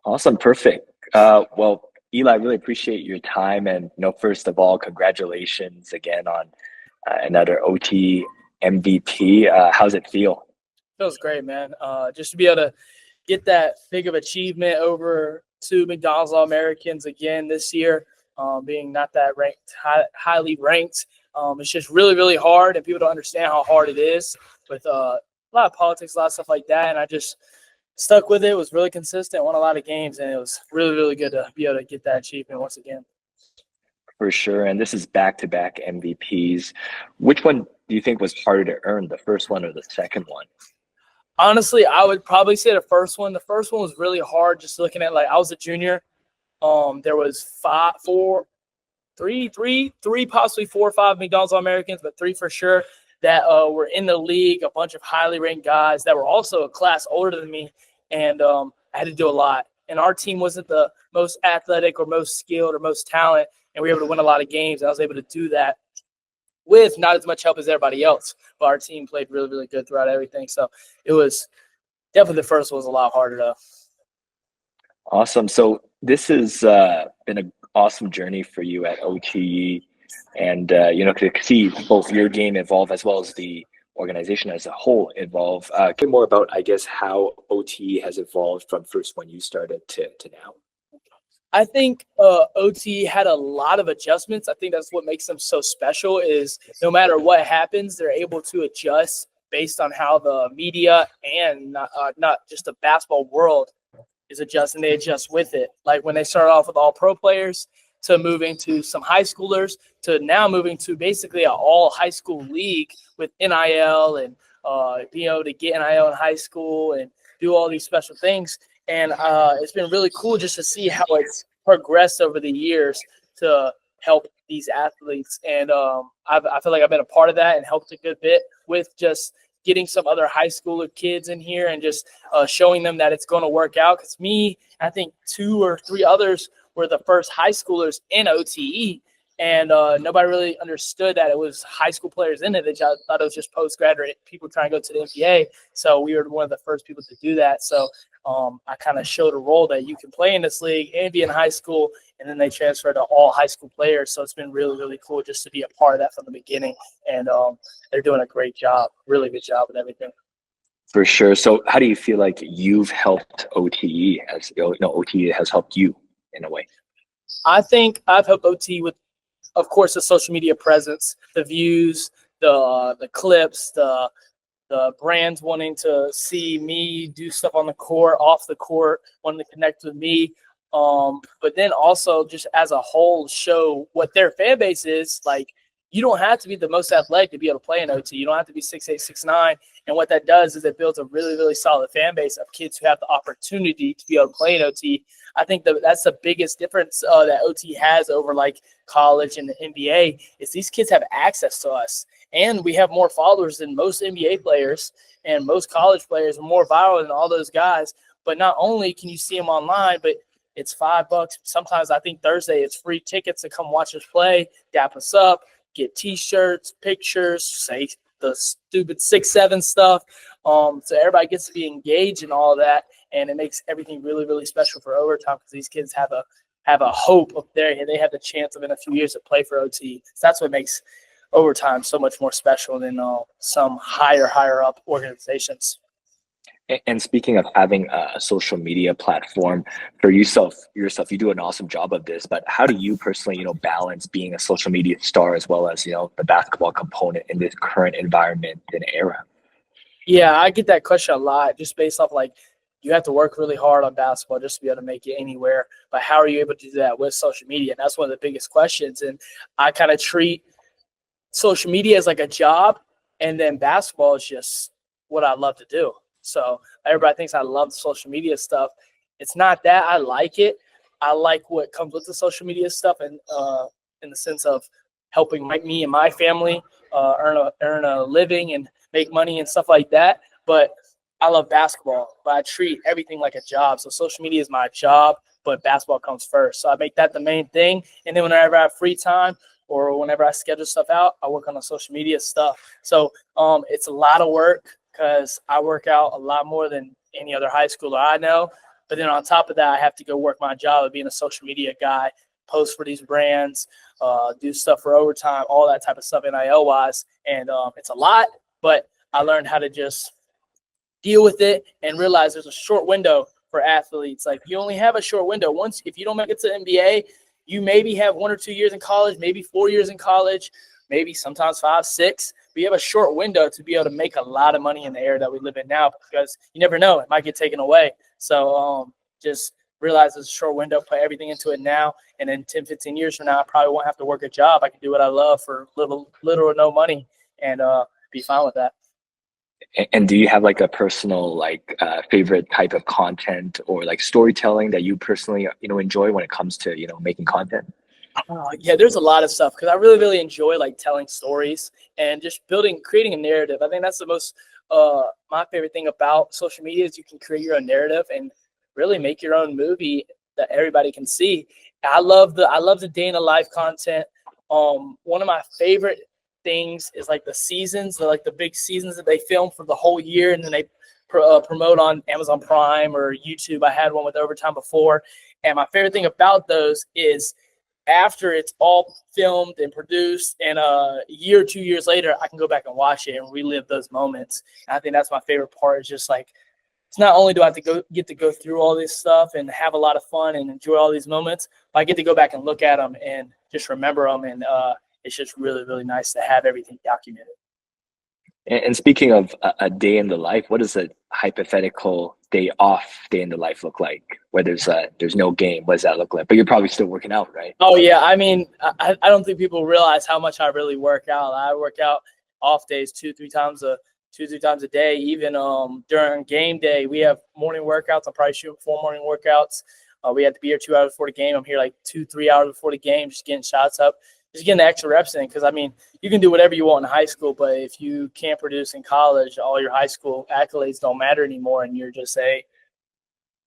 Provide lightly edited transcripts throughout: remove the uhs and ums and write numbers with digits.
Awesome, perfect. Well, Eli, I really appreciate your time, and first of all, congratulations again on another OT MVP. How's it feel? Feels great, man. Just to be able to get that big of achievement over two McDonald's All Americans again this year, being not that highly ranked. It's just really, really hard, and people don't understand how hard it is with a lot of politics, a lot of stuff like that. And I just stuck with it, was really consistent, won a lot of games, and it was really, really good to be able to get that achievement once again. For sure, and this is back-to-back MVPs. Which one do you think was harder to earn, the first one or the second one? Honestly, I would probably say the first one. The first one was really hard. Just looking at I was a junior. There was three, possibly 4 or 5 McDonald's All Americans, but 3 for sure that were in the league. A bunch of highly ranked guys that were also a class older than me, and I had to do a lot. And our team wasn't the most athletic or most skilled or most talent, and we were able to win a lot of games. I was able to do that with not as much help as everybody else, but our team played really, really good throughout everything. So it was definitely the first one was a lot harder though. Awesome. So this has been an awesome journey for you at OTE, and to see both your game evolve as well as the organization as a whole evolve. Get more about, I guess, how OTE has evolved from first when you started to now. I think OT had a lot of adjustments. I think that's what makes them so special is no matter what happens, they're able to adjust based on how the media and not just the basketball world is adjusting. They adjust with it. Like when they started off with all pro players to moving to some high schoolers to now moving to basically an all high school league with NIL and being able to get NIL in high school and do all these special things. And it's been really cool just to see how it's progressed over the years to help these athletes. And I feel like I've been a part of that and helped a good bit with just getting some other high schooler kids in here and just showing them that it's going to work out. Because me, I think 2 or 3 others were the first high schoolers in OTE. And nobody really understood that it was high school players in it. They just thought it was just postgraduate people trying to go to the NBA. So we were one of the first people to do that. So I kind of showed a role that you can play in this league and be in high school, and then they transferred to all high school players. So it's been really, really cool just to be a part of that from the beginning. And they're doing a great job, really good job with everything. For sure. So how do you feel like you've helped OTE as OTE has helped you in a way? I think I've helped OT with, of course, the social media presence, the views, the clips, the brands wanting to see me do stuff on the court, off the court, wanting to connect with me. But then also just as a whole show what their fan base is. Like, you don't have to be the most athletic to be able to play in OT. You don't have to be 6'8", 6'9". And what that does is it builds a really, really solid fan base of kids who have the opportunity to be able to play in OT. I think that's the biggest difference that OT has over like college and the NBA is these kids have access to us. And we have more followers than most NBA players, and most college players are more viral than all those guys. But not only can you see them online, but it's $5. Sometimes I think Thursday it's free tickets to come watch us play, dap us up, get T-shirts, pictures, say the stupid 6'7" stuff. So everybody gets to be engaged in all of that, and it makes everything really, really special for overtime because these kids have a hope of they have the chance of in a few years to play for OT. So that's what makes overtime so much more special than some higher up organizations. And speaking of having a social media platform for yourself, you do an awesome job of this. But how do you personally, balance being a social media star as well as the basketball component in this current environment and era? Yeah, I get that question a lot, just based off like you have to work really hard on basketball just to be able to make it anywhere. But how are you able to do that with social media? And that's one of the biggest questions. And I kind of treat social media as like a job, and then basketball is just what I love to do. So everybody thinks I love the social media stuff. It's not that. I like it. I like what comes with the social media stuff, and in the sense of helping me and my family earn a living and make money and stuff like that. But I love basketball, but I treat everything like a job. So social media is my job, but basketball comes first. So I make that the main thing. And then whenever I have free time or whenever I schedule stuff out, I work on the social media stuff. So it's a lot of work because I work out a lot more than any other high schooler I know. But then on top of that, I have to go work my job of being a social media guy, post for these brands, do stuff for overtime, all that type of stuff NIL wise. And it's a lot, but I learned how to just deal with it and realize there's a short window for athletes. Like, you only have a short window. Once, if you don't make it to the NBA, you maybe have 1 or 2 years in college, maybe 4 years in college, maybe sometimes 5, 6. But you have a short window to be able to make a lot of money in the era that we live in now, because you never know, it might get taken away. So just realize there's a short window, put everything into it now, and then 10, 15 years from now, I probably won't have to work a job. I can do what I love for little or no money, and be fine with that. And do you have like a personal favorite type of content or like storytelling that you personally enjoy when it comes to making content? Yeah, there's a lot of stuff, because I really, really enjoy like telling stories and just creating a narrative. I think that's the most my favorite thing about social media is you can create your own narrative and really make your own movie that everybody can see. I love the day in the life content. One of my favorite things is like the seasons, the big seasons that they film for the whole year, and then they promote on Amazon Prime or YouTube. I had one with Overtime before, and my favorite thing about those is after it's all filmed and produced, and a year or 2 years later, I can go back and watch it and relive those moments. And I think that's my favorite part. Is just like, it's not only do I have to get to go through all this stuff and have a lot of fun and enjoy all these moments, but I get to go back and look at them and just remember them. And it's just really, really nice to have everything documented. And speaking of a day in the life, what does a hypothetical day in the life look like? Where there's no game, what does that look like? But you're probably still working out, right? Oh yeah, I mean, I don't think people realize how much I really work out. I work out off days 2-3 times a day. Even during game day, we have morning workouts. I'm probably shooting 4 morning workouts. We have to be here 2 hours before the game. I'm here like 2-3 hours before the game, just getting shots up, just getting the extra reps in. Because I mean, you can do whatever you want in high school, but if you can't produce in college, all your high school accolades don't matter anymore, and you're just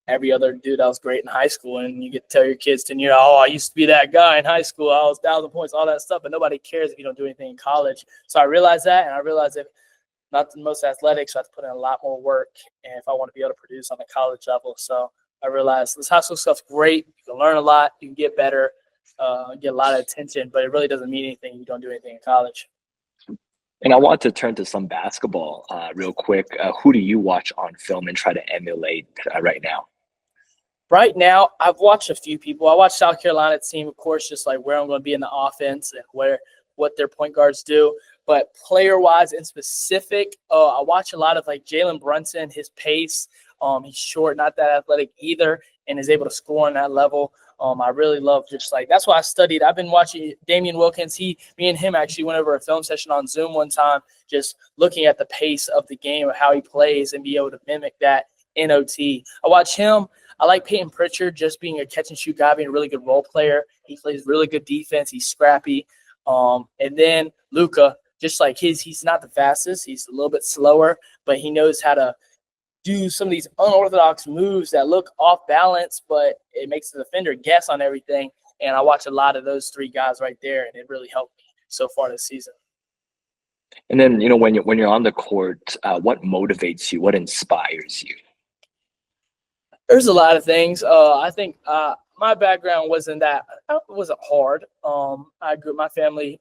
every other dude that was great in high school. And you get to tell your kids 10 years, oh, I used to be that guy in high school. I was 1,000 points, all that stuff, but nobody cares if you don't do anything in college. So I realized that, and I realized that not the most athletic, so I have to put in a lot more work, and if I want to be able to produce on the college level. So I realized this high school stuff's great. You can learn a lot. You can get better, get a lot of attention, but it really doesn't mean anything if you don't do anything in college. And I want to turn to some basketball real quick. Who do you watch on film and try to emulate right now? Right now, I've watched a few people. I watched South Carolina team, of course, just like where I'm going to be in the offense and what their point guards do. But player-wise in specific, I watch a lot of like Jalen Brunson, his pace. He's short, not that athletic either, and is able to score on that level. I really love just like, that's why I studied. I've been watching Damian Wilkins. Me and him actually went over a film session on Zoom one time, just looking at the pace of the game, of how he plays, and be able to mimic that in OT. I watch him. I like Peyton Pritchard, just being a catch and shoot guy, being a really good role player. He plays really good defense. He's scrappy. And then Luka, just like he's not the fastest. He's a little bit slower, but he knows how to do some of these unorthodox moves that look off balance, but it makes the defender guess on everything. And I watch a lot of those 3 guys right there, and it really helped me so far this season. And then, when you're on the court, what motivates you? What inspires you? There's a lot of things. I think my background wasn't hard. My family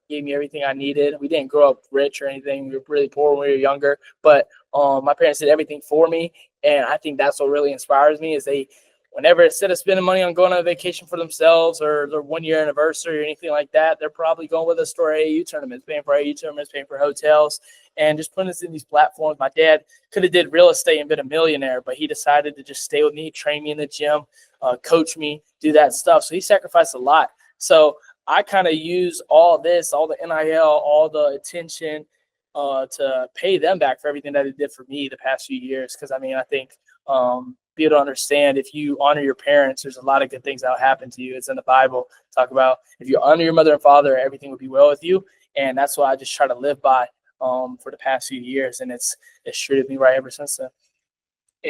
gave me everything I needed. We didn't grow up rich or anything. We were really poor when we were younger, but my parents did everything for me. And I think that's what really inspires me, is whenever instead of spending money on going on a vacation for themselves or their 1-year anniversary or anything like that, they're probably going with us to our AAU tournaments, paying for AAU tournaments, paying for hotels, and just putting us in these platforms. My dad could have did real estate and been a millionaire, but he decided to just stay with me, train me in the gym, coach me, do that stuff. So he sacrificed a lot. So I kind of use all this, all the NIL, all the attention to pay them back for everything that they did for me the past few years. Because, I mean, I think be able to understand, if you honor your parents, there's a lot of good things that will happen to you. It's in the Bible. Talk about if you honor your mother and father, everything will be well with you. And that's what I just try to live by for the past few years. And it's treated me right ever since then.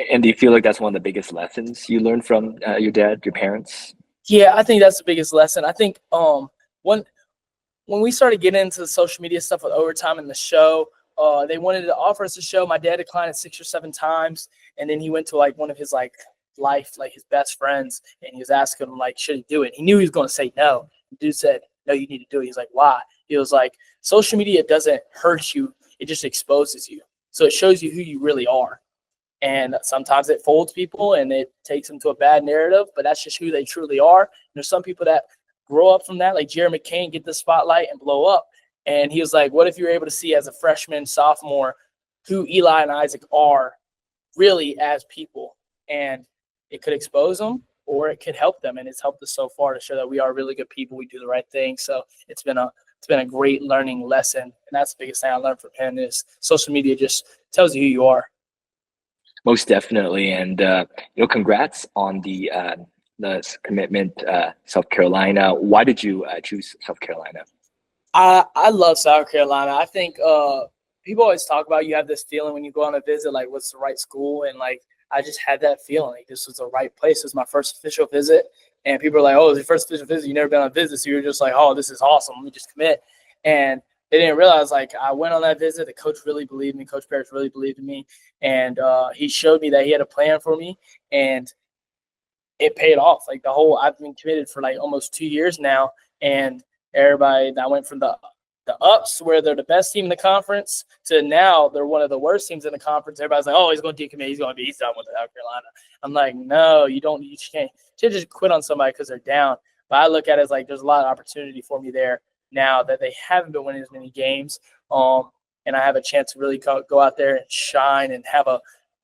And do you feel like that's one of the biggest lessons you learned from your dad, your parents? Yeah, I think that's the biggest lesson. I think when we started getting into the social media stuff with Overtime and the show, they wanted to offer us a show. My dad declined it 6 or 7 times, and then he went to like one of his like life, like his best friends, and he was asking him, like, should he do it? He knew he was going to say no. The dude said, no, you need to do it. He's like, why? He was like, social media doesn't hurt you. It just exposes you. So it shows you who you really are. And sometimes it folds people and it takes them to a bad narrative, but that's just who they truly are. And there's some people that grow up from that, like Jerry McCain, get the spotlight and blow up. And he was like, what if you're able to see as a freshman, sophomore, who Eli and Isaac are really as people? And it could expose them or it could help them. And it's helped us so far to show that we are really good people. We do the right thing. So it's been a great learning lesson. And that's the biggest thing I learned from him is social media just tells you who you are. Most definitely. And, congrats on the commitment, South Carolina. Why did you choose South Carolina? I love South Carolina. I think people always talk about you have this feeling when you go on a visit, like what's the right school? And like, I just had that feeling like this was the right place. It was my first official visit. And people are like, oh, it's your first official visit. You've never been on a visit. So you're just like, oh, this is awesome. Let me just commit. And they didn't realize, like, I went on that visit. The coach really believed in me. Coach Parrish really believed in me. And he showed me that he had a plan for me. And it paid off. Like, I've been committed for, like, almost 2 years now. And everybody, I went from the ups where they're the best team in the conference to now they're one of the worst teams in the conference. Everybody's like, oh, he's going to decommit. He's done with South Carolina. I'm like, no, you can't just quit on somebody because they're down. But I look at it as like there's a lot of opportunity for me there now that they haven't been winning as many games. And I have a chance to really go out there and shine and have a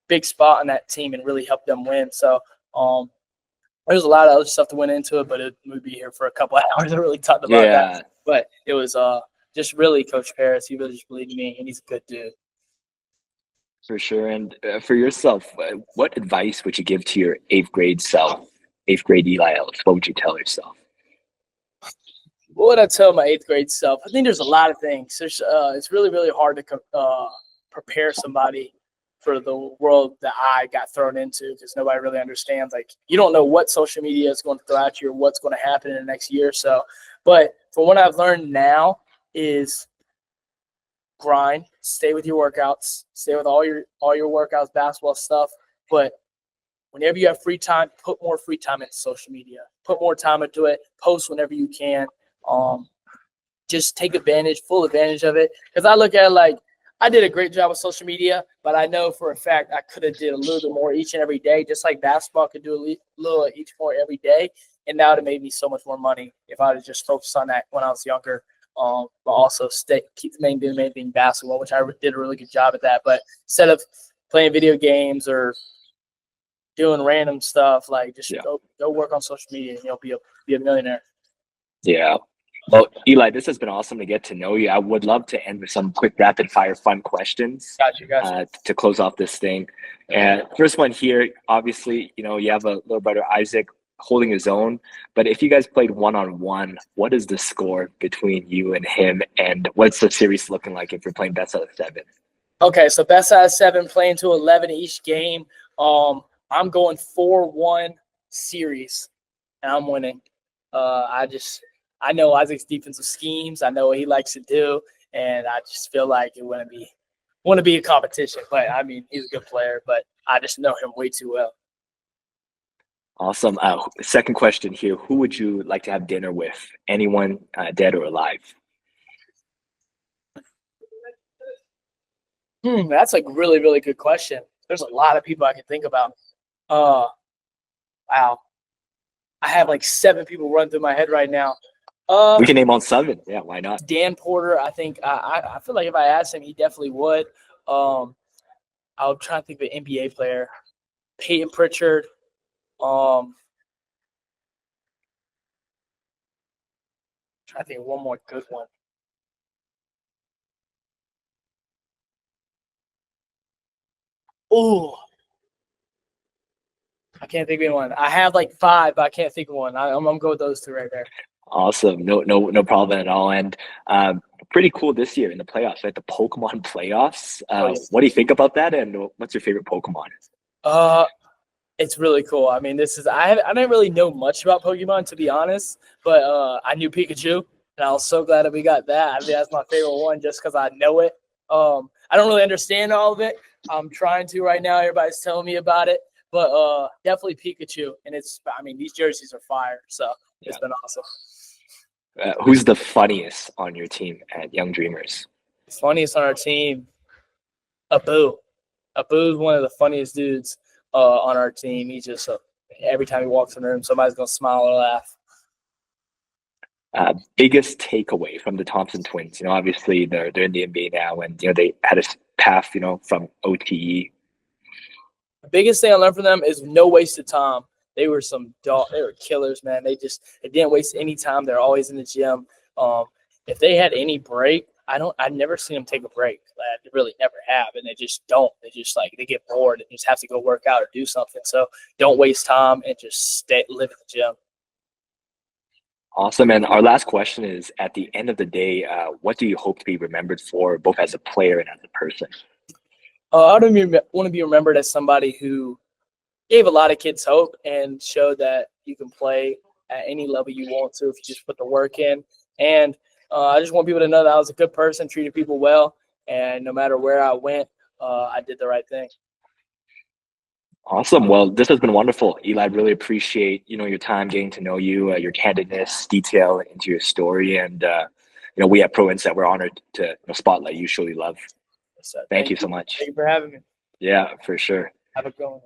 big spot on that team and really help them win. So there's a lot of other stuff to went into it, but we'd be here for a couple of hours. I really talked about that. But it was just really Coach Parrish. He really just believed in me, and he's a good dude. For sure. And for yourself, what advice would you give to your eighth grade Eli Ellis? What would you tell yourself? What would I tell my eighth grade self? I think there's a lot of things. It's really, really hard to prepare somebody for the world that I got thrown into because nobody really understands. Like, you don't know what social media is going to throw at you or what's going to happen in the next year or so. But from what I've learned now is grind, stay with your workouts, stay with all your workouts, basketball stuff. But whenever you have free time, put more free time into social media. Put more time into it. Post whenever you can. Just take full advantage of it. Because I look at it like I did a great job with social media, but I know for a fact I could have did a little bit more each and every day, just like basketball could do a little each more every day. And that would have made me so much more money if I would just focused on that when I was younger. But also keep the main thing basketball, which I did a really good job at that. But instead of playing video games or doing random stuff, like just go work on social media and you'll be a millionaire. Yeah. Well, Eli, this has been awesome to get to know you. I would love to end with some quick rapid fire fun questions. Gotcha. To close off this thing. And first one here, obviously, you have a little brother, Isaac, holding his own. But if you guys played one-on-one, what is the score between you and him? And what's the series looking like if you're playing best out of 7? Okay, so best out of 7, playing to 11 each game. I'm going 4-1 series, and I'm winning. I know Isaac's defensive schemes. I know what he likes to do, and I just feel like it wouldn't be a competition. But I mean, he's a good player, but I just know him way too well. Awesome. Second question here: who would you like to have dinner with? Anyone, dead or alive? That's a really, really good question. There's a lot of people I can think about. Wow. I have like 7 people run through my head right now. We can name all 7. Yeah, why not? Dan Porter, I think I feel like if I asked him, he definitely would. I'll try to think of an NBA player. Peyton Pritchard. Try to think of one more good one. Oh, I can't think of anyone. I have like 5, but I can't think of one. I'm gonna go with those 2 right there. Awesome. No problem at all. And pretty cool this year in the playoffs, right? The Pokemon playoffs. What do you think about that? And what's your favorite Pokemon? It's really cool. I mean, I didn't really know much about Pokemon, to be honest, but I knew Pikachu, and I was so glad that we got that. I think that's my favorite one just because I know it. I don't really understand all of it. I'm trying to right now. Everybody's telling me about it, but definitely Pikachu. And I mean, these jerseys are fire. So it's Yeah. been awesome. Who's the funniest on your team at Young Dreamers? Funniest on our team, Abu. Abu's one of the funniest dudes on our team. He just every time he walks in the room, somebody's gonna smile or laugh. Biggest takeaway from the Thompson twins? Obviously they're in the NBA now, and they had a path, from OTE. The biggest thing I learned from them is no wasted time. They were they were killers, man. They didn't waste any time. They're always in the gym. If they had any break, I've never seen them take a break. They really never have, and they just don't. They just they get bored and just have to go work out or do something. So don't waste time and just live in the gym. Awesome. And our last question is, at the end of the day, what do you hope to be remembered for, both as a player and as a person? I want to be remembered as somebody who gave a lot of kids hope and showed that you can play at any level you want to if you just put the work in. And I just want people to know that I was a good person, treated people well, and no matter where I went, I did the right thing. Awesome. Well, this has been wonderful, Eli. I really appreciate your time, getting to know you, your candidness, detail into your story, and we at Pro Insight, we're honored to spotlight you. Surely love. So Thank you so much. Thank you for having me. Yeah, for sure. Have a good one.